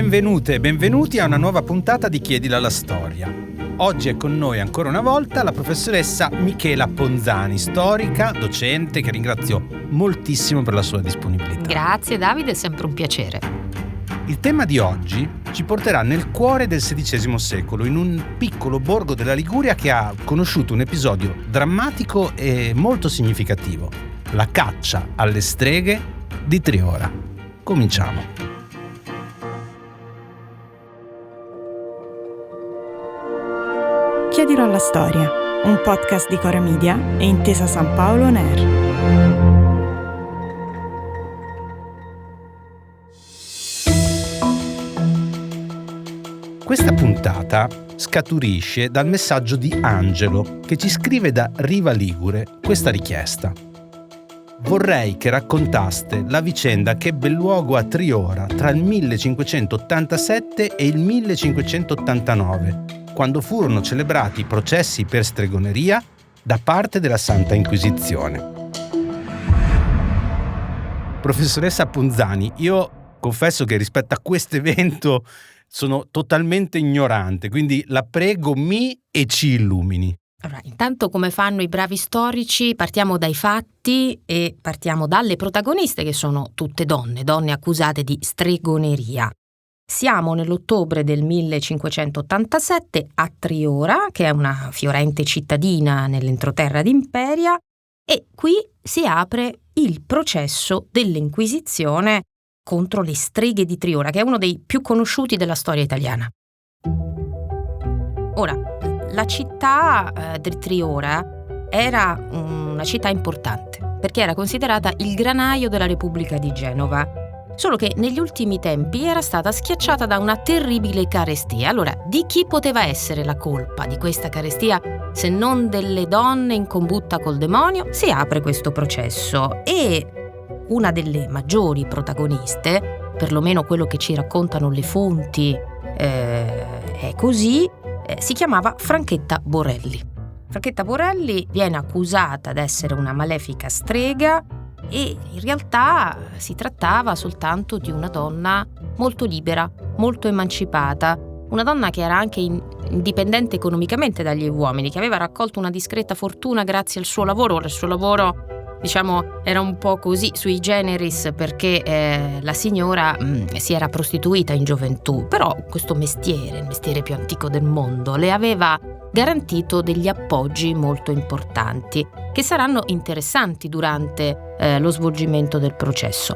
Benvenute e benvenuti a una nuova puntata di Chiedila la storia. Oggi è con noi ancora una volta la professoressa Michela Ponzani, storica, docente, che ringrazio moltissimo per la sua disponibilità. Grazie Davide, è sempre un piacere. Il tema di oggi ci porterà nel cuore del XVI secolo, in un piccolo borgo della Liguria che ha conosciuto un episodio drammatico e molto significativo: la caccia alle streghe di Triora. Cominciamo. Chiedilo alla storia, un podcast di Cora Media e Intesa San Paolo On Air. Questa puntata scaturisce dal messaggio di Angelo, che ci scrive da Riva Ligure questa richiesta. Vorrei che raccontaste la vicenda che ebbe luogo a Triora tra il 1587 e il 1589, quando furono celebrati i processi per stregoneria da parte della Santa Inquisizione. Professoressa Ponzani, io confesso che rispetto a questo evento sono totalmente ignorante, quindi la prego e ci illumini. Allora, intanto, come fanno i bravi storici, partiamo dai fatti e partiamo dalle protagoniste, che sono tutte donne accusate di stregoneria. Siamo nell'ottobre del 1587 a Triora, che è una fiorente cittadina nell'entroterra d'Imperia, e qui si apre il processo dell'Inquisizione contro le streghe di Triora, che è uno dei più conosciuti della storia italiana. Ora, la città di Triora era una città importante, perché era considerata il granaio della Repubblica di Genova. Solo che negli ultimi tempi era stata schiacciata da una terribile carestia. Allora, di chi poteva essere la colpa di questa carestia se non delle donne in combutta col demonio? Si apre questo processo e una delle maggiori protagoniste, perlomeno quello che ci raccontano le fonti è così, si chiamava Franchetta Borelli. Franchetta Borelli viene accusata d'essere una malefica strega e in realtà si trattava soltanto di una donna molto libera, molto emancipata, una donna che era anche indipendente economicamente dagli uomini, che aveva raccolto una discreta fortuna grazie al suo lavoro. Il suo lavoro, era un po' così sui generis, perché la signora si era prostituita in gioventù, però questo mestiere, il mestiere più antico del mondo, le aveva garantito degli appoggi molto importanti che saranno interessanti durante lo svolgimento del processo.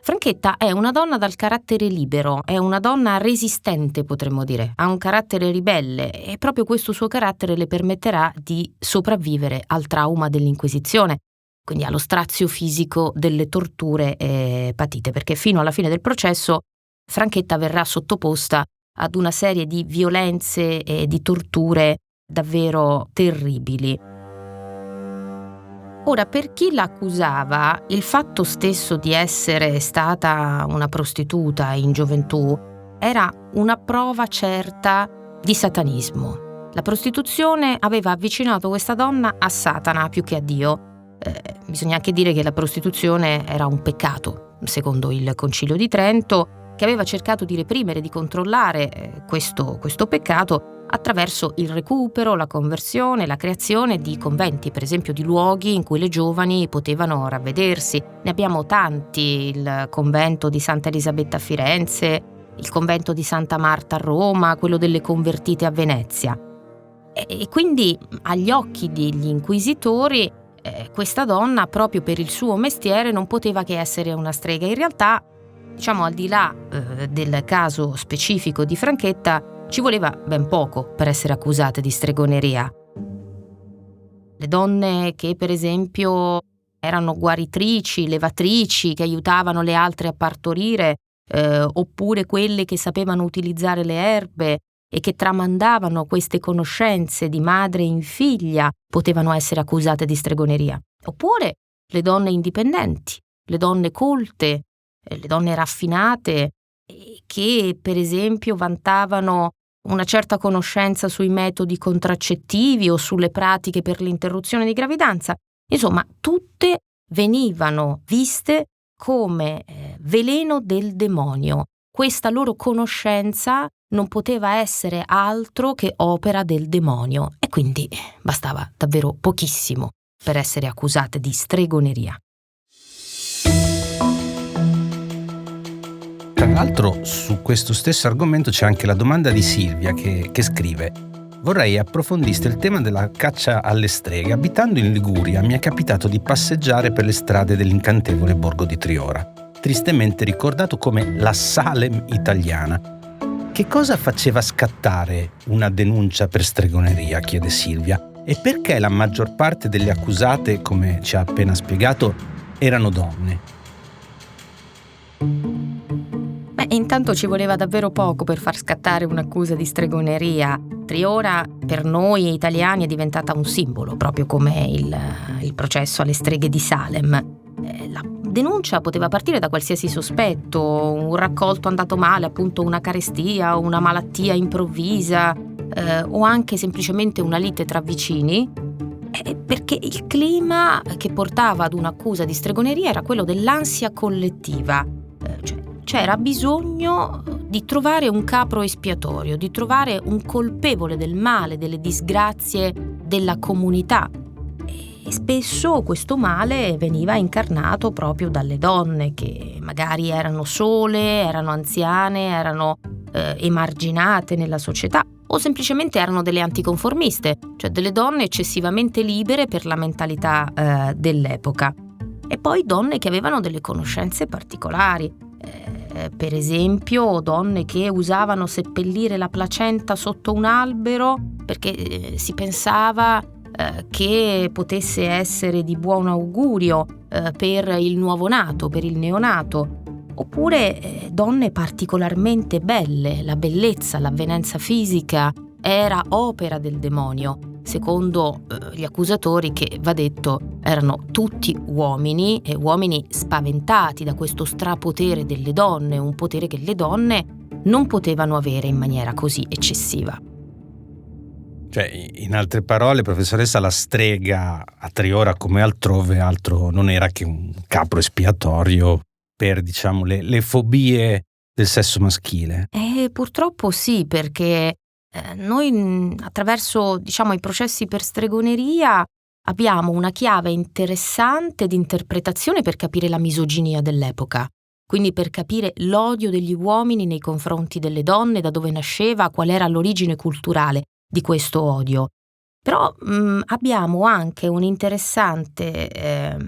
Franchetta è una donna dal carattere libero, è una donna resistente, potremmo dire, ha un carattere ribelle e proprio questo suo carattere le permetterà di sopravvivere al trauma dell'Inquisizione, quindi allo strazio fisico delle torture patite, perché fino alla fine del processo Franchetta verrà sottoposta ad una serie di violenze e di torture davvero terribili. Ora, per chi l'accusava, il fatto stesso di essere stata una prostituta in gioventù era una prova certa di satanismo. La prostituzione aveva avvicinato questa donna a Satana più che a Dio. Bisogna anche dire che la prostituzione era un peccato, secondo il Concilio di Trento, che aveva cercato di reprimere, di controllare questo peccato attraverso il recupero, la conversione, la creazione di conventi, per esempio di luoghi in cui le giovani potevano ravvedersi. Ne abbiamo tanti: il convento di Santa Elisabetta a Firenze, il convento di Santa Marta a Roma, quello delle convertite a Venezia. E quindi agli occhi degli inquisitori questa donna, proprio per il suo mestiere, non poteva che essere una strega. In realtà, al di là del caso specifico di Franchetta, ci voleva ben poco per essere accusate di stregoneria. Le donne che, per esempio, erano guaritrici, levatrici, che aiutavano le altre a partorire, oppure quelle che sapevano utilizzare le erbe e che tramandavano queste conoscenze di madre in figlia, potevano essere accusate di stregoneria. Oppure le donne indipendenti, le donne colte, le donne raffinate, che per esempio vantavano una certa conoscenza sui metodi contraccettivi o sulle pratiche per l'interruzione di gravidanza. Insomma, tutte venivano viste come veleno del demonio. Questa loro conoscenza non poteva essere altro che opera del demonio e quindi bastava davvero pochissimo per essere accusate di stregoneria. Tra l'altro, su questo stesso argomento c'è anche la domanda di Silvia che scrive: vorrei approfondiste il tema della caccia alle streghe. Abitando in Liguria mi è capitato di passeggiare per le strade dell'incantevole borgo di Triora, tristemente ricordato come la Salem italiana. Che cosa faceva scattare una denuncia per stregoneria, chiede Silvia, e perché la maggior parte delle accusate, come ci ha appena spiegato, erano donne? Intanto ci voleva davvero poco per far scattare un'accusa di stregoneria. Triora per noi italiani è diventata un simbolo, proprio come il processo alle streghe di Salem. La denuncia poteva partire da qualsiasi sospetto, un raccolto andato male, appunto una carestia, una malattia improvvisa, o anche semplicemente una lite tra vicini, perché il clima che portava ad un'accusa di stregoneria era quello dell'ansia collettiva. C'era bisogno di trovare un capro espiatorio, di trovare un colpevole del male, delle disgrazie della comunità. E spesso questo male veniva incarnato proprio dalle donne che magari erano sole, erano anziane, erano emarginate nella società o semplicemente erano delle anticonformiste, cioè delle donne eccessivamente libere per la mentalità dell'epoca. E poi donne che avevano delle conoscenze particolari. Per esempio donne che usavano seppellire la placenta sotto un albero perché si pensava che potesse essere di buon augurio per il nuovo nato, per il neonato. Oppure donne particolarmente belle, la bellezza, l'avvenenza fisica era opera del demonio, secondo gli accusatori che, va detto, erano tutti uomini e uomini spaventati da questo strapotere delle donne, un potere che le donne non potevano avere in maniera così eccessiva. Cioè, in altre parole, professoressa, la strega a Triora come altrove altro non era che un capro espiatorio per, diciamo, le fobie del sesso maschile. Purtroppo sì, perché noi attraverso, diciamo, i processi per stregoneria abbiamo una chiave interessante di interpretazione per capire la misoginia dell'epoca, quindi per capire l'odio degli uomini nei confronti delle donne, da dove nasceva, qual era l'origine culturale di questo odio. Però abbiamo anche un interessante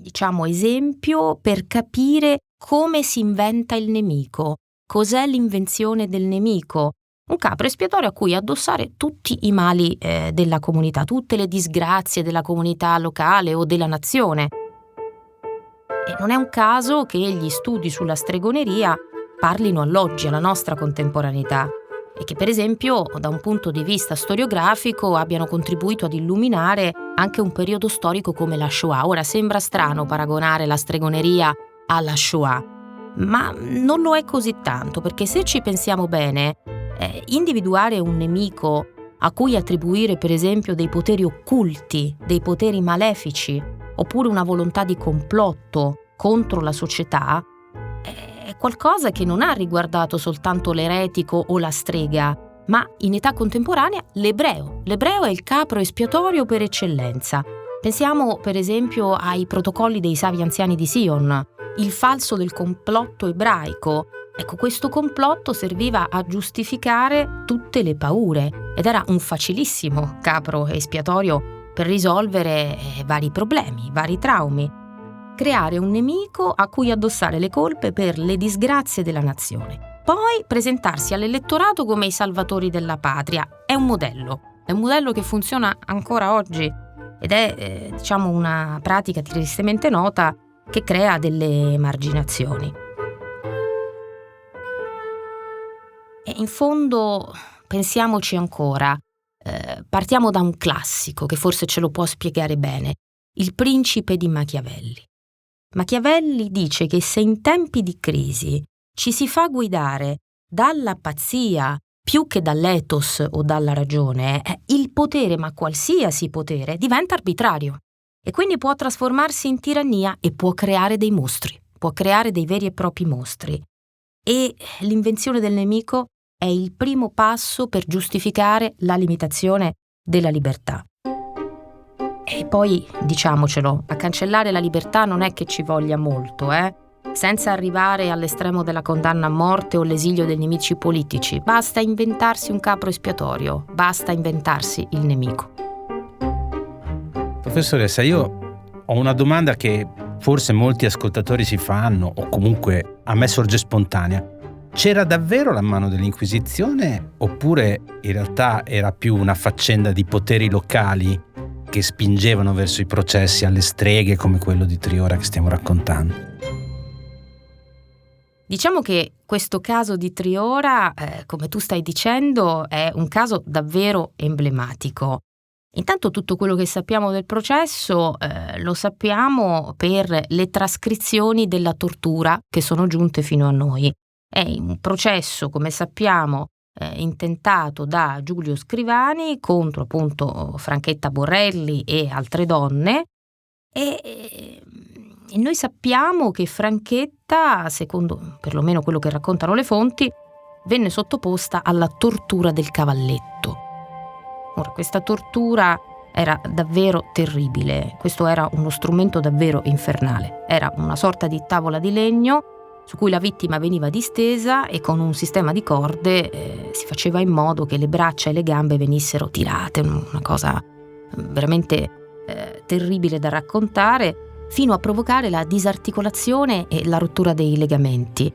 diciamo esempio per capire come si inventa il nemico, cos'è l'invenzione del nemico. Un capro espiatorio a cui addossare tutti i mali della comunità, tutte le disgrazie della comunità locale o della nazione. E non è un caso che gli studi sulla stregoneria parlino all'oggi, alla nostra contemporaneità, e che per esempio da un punto di vista storiografico abbiano contribuito ad illuminare anche un periodo storico come la Shoah. Ora sembra strano paragonare la stregoneria alla Shoah, ma non lo è così tanto, perché se ci pensiamo bene, individuare un nemico a cui attribuire per esempio dei poteri occulti, dei poteri malefici, oppure una volontà di complotto contro la società, è qualcosa che non ha riguardato soltanto l'eretico o la strega, ma in età contemporanea l'ebreo. L'ebreo è il capro espiatorio per eccellenza. Pensiamo per esempio ai protocolli dei savi anziani di Sion, il falso del complotto ebraico. Ecco, questo complotto serviva a giustificare tutte le paure ed era un facilissimo capro espiatorio per risolvere vari problemi, vari traumi. Creare un nemico a cui addossare le colpe per le disgrazie della nazione. Poi presentarsi all'elettorato come i salvatori della patria. È un modello che funziona ancora oggi ed è, diciamo, una pratica tristemente nota che crea delle emarginazioni. E in fondo, pensiamoci ancora, partiamo da un classico che forse ce lo può spiegare bene, Il Principe di Machiavelli. Machiavelli dice che se in tempi di crisi ci si fa guidare dalla pazzia più che dall'ethos o dalla ragione, il potere, ma qualsiasi potere, diventa arbitrario e quindi può trasformarsi in tirannia e può creare dei mostri. può creare dei veri e propri mostri. E l'invenzione del nemico è il primo passo per giustificare la limitazione della libertà. E poi, diciamocelo, a cancellare la libertà non è che ci voglia molto, senza arrivare all'estremo della condanna a morte o l'esilio dei nemici politici. Basta inventarsi un capro espiatorio, basta inventarsi il nemico. Professoressa, io ho una domanda che forse molti ascoltatori si fanno, o comunque a me sorge spontanea. C'era davvero la mano dell'Inquisizione oppure in realtà era più una faccenda di poteri locali che spingevano verso i processi alle streghe come quello di Triora che stiamo raccontando? Diciamo che questo caso di Triora, come tu stai dicendo, è un caso davvero emblematico. Intanto tutto quello che sappiamo del processo lo sappiamo per le trascrizioni della tortura che sono giunte fino a noi. È un processo, come sappiamo, intentato da Giulio Scrivani contro appunto Franchetta Borelli e altre donne e noi sappiamo che Franchetta, secondo perlomeno quello che raccontano le fonti, venne sottoposta alla tortura del cavalletto. Ora, questa tortura era davvero terribile, questo era uno strumento davvero infernale, era una sorta di tavola di legno su cui la vittima veniva distesa e con un sistema di corde si faceva in modo che le braccia e le gambe venissero tirate, una cosa veramente terribile da raccontare, fino a provocare la disarticolazione e la rottura dei legamenti.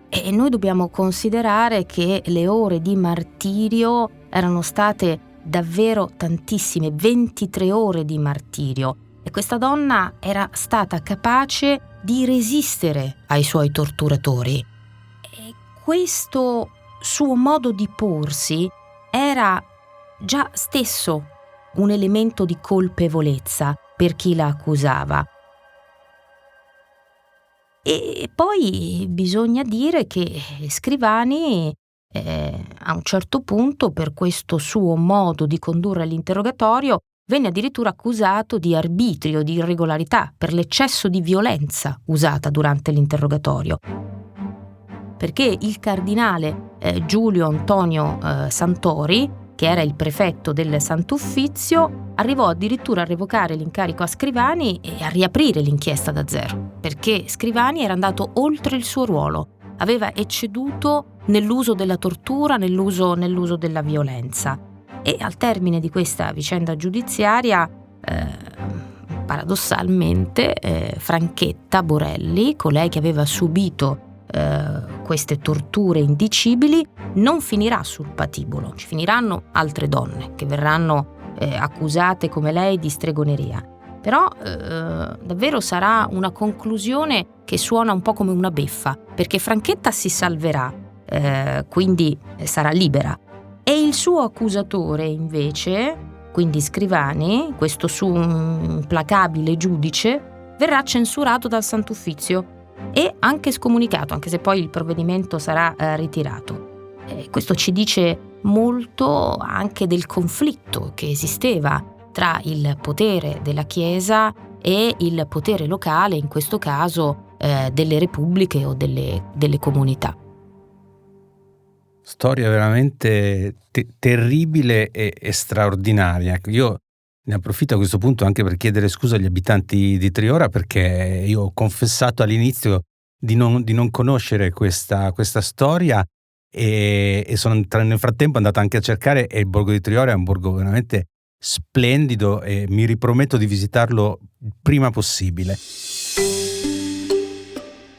E noi dobbiamo considerare che le ore di martirio erano state davvero tantissime, 23 ore di martirio, e questa donna era stata capace di resistere ai suoi torturatori. E questo suo modo di porsi era già stesso un elemento di colpevolezza per chi la accusava. E poi bisogna dire che Scrivani a un certo punto, per questo suo modo di condurre l'interrogatorio, venne addirittura accusato di arbitrio, di irregolarità, per l'eccesso di violenza usata durante l'interrogatorio. Perché il cardinale Giulio Antonio Santori, che era il prefetto del Sant'Uffizio, arrivò addirittura a revocare l'incarico a Scrivani e a riaprire l'inchiesta da zero, perché Scrivani era andato oltre il suo ruolo, aveva ecceduto nell'uso della tortura, nell'uso della violenza. E al termine di questa vicenda giudiziaria, paradossalmente, Franchetta Borelli, colei che aveva subito queste torture indicibili, non finirà sul patibolo. Ci finiranno altre donne che verranno accusate come lei di stregoneria. Però davvero sarà una conclusione che suona un po' come una beffa, perché Franchetta si salverà, quindi sarà libera. E il suo accusatore invece, quindi Scrivani, questo suo implacabile giudice, verrà censurato dal Sant'Uffizio e anche scomunicato, anche se poi il provvedimento sarà ritirato. Questo ci dice molto anche del conflitto che esisteva tra il potere della Chiesa e il potere locale, in questo caso delle repubbliche o delle comunità. Storia veramente terribile e straordinaria. Io ne approfitto a questo punto anche per chiedere scusa agli abitanti di Triora, perché io ho confessato all'inizio di non conoscere questa storia e sono nel frattempo andato anche a cercare, e il borgo di Triora è un borgo veramente splendido e mi riprometto di visitarlo il prima possibile.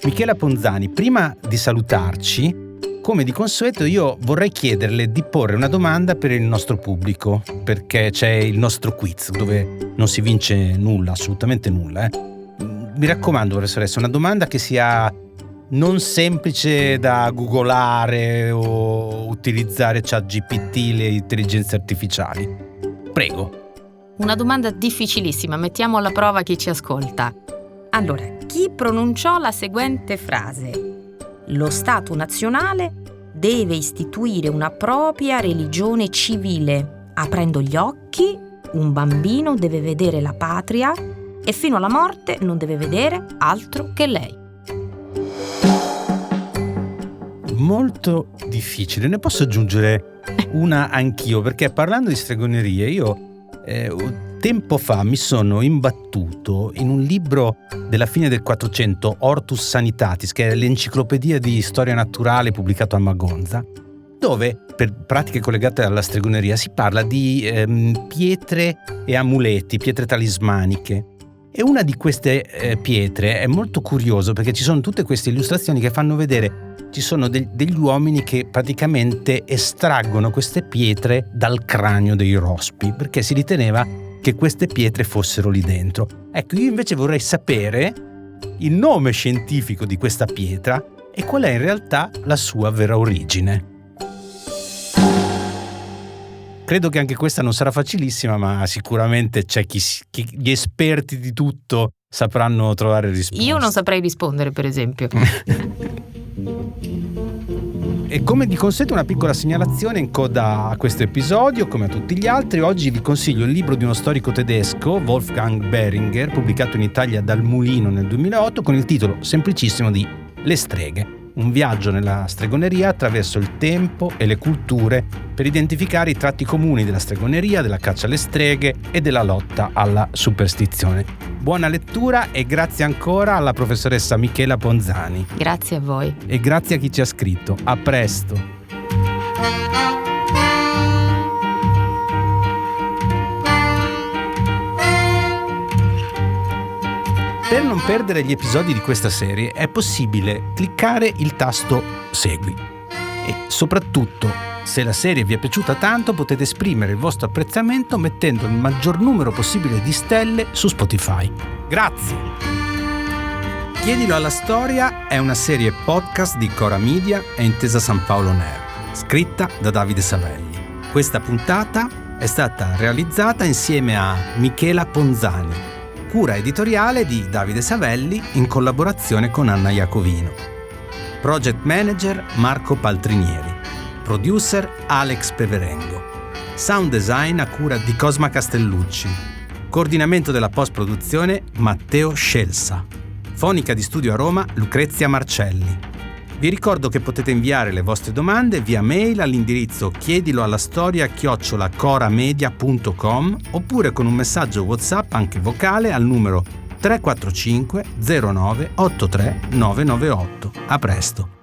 Michela Ponzani, prima di salutarci, come di consueto, io vorrei chiederle di porre una domanda per il nostro pubblico, perché c'è il nostro quiz dove non si vince nulla, assolutamente nulla. Mi raccomando, professoressa, una domanda che sia non semplice da googolare o utilizzare ChatGPT, le intelligenze artificiali. Prego. Una domanda difficilissima, mettiamo alla prova chi ci ascolta. Allora, chi pronunciò la seguente frase? Lo Stato nazionale deve istituire una propria religione civile. Aprendo gli occhi, un bambino deve vedere la patria e fino alla morte non deve vedere altro che lei. molto difficile. Ne posso aggiungere una anch'io, perché parlando di stregonerie io tempo fa mi sono imbattuto in un libro della fine del 400, Hortus Sanitatis, che è l'enciclopedia di storia naturale pubblicato a Magonza, dove per pratiche collegate alla stregoneria si parla di pietre e amuleti, pietre talismaniche. E una di queste pietre è molto curioso, perché ci sono tutte queste illustrazioni che fanno vedere ci sono degli uomini che praticamente estraggono queste pietre dal cranio dei rospi, perché si riteneva che queste pietre fossero lì dentro. Ecco, io invece vorrei sapere il nome scientifico di questa pietra e qual è in realtà la sua vera origine. Credo che anche questa non sarà facilissima, ma sicuramente c'è gli esperti di tutto sapranno trovare risposte. Io non saprei rispondere, per esempio. E come di consueto una piccola segnalazione in coda a questo episodio, come a tutti gli altri. Oggi vi consiglio il libro di uno storico tedesco, Wolfgang Behringer, pubblicato in Italia dal Mulino nel 2008, con il titolo semplicissimo di Le streghe. Un viaggio nella stregoneria attraverso il tempo e le culture per identificare i tratti comuni della stregoneria, della caccia alle streghe e della lotta alla superstizione. Buona lettura e grazie ancora alla professoressa Michela Ponzani. Grazie a voi. E grazie a chi ci ha scritto. A presto. Per non perdere gli episodi di questa serie è possibile cliccare il tasto Segui e soprattutto, se la serie vi è piaciuta tanto, potete esprimere il vostro apprezzamento mettendo il maggior numero possibile di stelle su Spotify. Grazie! Chiedilo alla storia è una serie podcast di Cora Media e Intesa San Paolo On Air, scritta da Davide Savelli. Questa puntata è stata realizzata insieme a Michela Ponzani, cura editoriale di Davide Savelli in collaborazione con Anna Iacovino. Project Manager Marco Paltrinieri. Producer Alex Peverengo. Sound design a cura di Cosma Castellucci. Coordinamento della post-produzione Matteo Scelsa. Fonica di studio a Roma Lucrezia Marcelli. Vi ricordo che potete inviare le vostre domande via mail all'indirizzo chiediloallastoria@coramedia.com oppure con un messaggio WhatsApp anche vocale al numero 345 09 83 998. A presto!